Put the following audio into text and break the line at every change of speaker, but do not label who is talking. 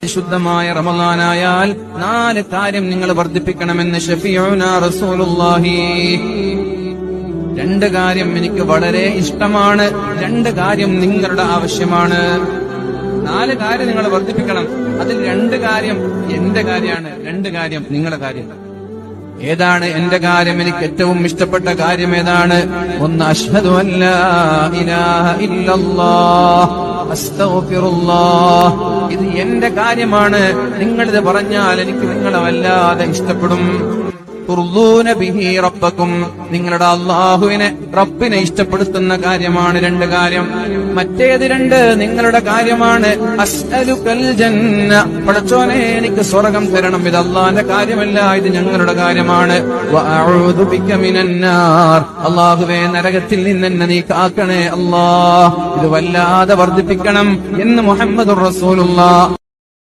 ശുദ്ധമായ റമളാനായാൽ 4 കാര്യം നിങ്ങൾ വർദ്ധിപ്പിക്കണമെന്ന് ശഫീഉനാ റസൂലുള്ളാഹി. 2 കാര്യം എനിക്ക് വളരെ ഇഷ്ടമാണ്, 2 കാര്യം നിങ്ങളുടെ ആവശ്യമാണ്. 4 കാര്യം നിങ്ങൾ വർദ്ധിപ്പിക്കണം. അതിൽ 2 കാര്യം എന്റെ കാര്യമാണ്, 2 കാര്യം നിങ്ങളുടെ കാര്യം. ഏതാണ് എന്റെ കാര്യം? എനിക്ക് ഏറ്റവും ഇഷ്ടപ്പെട്ട കാര്യം ഏതാണ്? ഒന്ന്, അശ്ഹദു അല്ലാ ഇലാഹ ഇല്ലല്ലാഹ് അസ്തഗ്ഫിറുല്ലാഹ്. ഇത് എന്റെ കാര്യമാണ്. നിങ്ങളിത് പറഞ്ഞാൽ എനിക്ക് നിങ്ങളെ വല്ലാതെ ഇഷ്ടപ്പെടും. തുർദൂന ബിഹി റബ്ബക്കും, നിങ്ങളുടെ അല്ലാഹുവിനെ റബ്ബിനെ ഇഷ്ടപ്പെടുത്തുന്ന കാര്യമാണ് 2 കാര്യം. മറ്റേത് 2 നിങ്ങളുടെ കാര്യമാണ്. അസ്അലുകൽ ജന്ന, പടച്ചോനെ എനിക്ക് സ്വർഗ്ഗം തരണം. ഇത് അല്ലാഹുവിന്റെ കാര്യമല്ല, ഇത് ഞങ്ങളുടെ കാര്യമാണ്. വഅഊദു ബിക മിനന്നാർ, അല്ലാഹുവേ നരകത്തിൽ നിന്ന് എന്നെ നീ കാക്കണേ അല്ലാഹ്. ഇത് വല്ലാതെ വർദ്ധിപ്പിക്കണം എന്ന് മുഹമ്മദുർ റസൂലുള്ളാഹ്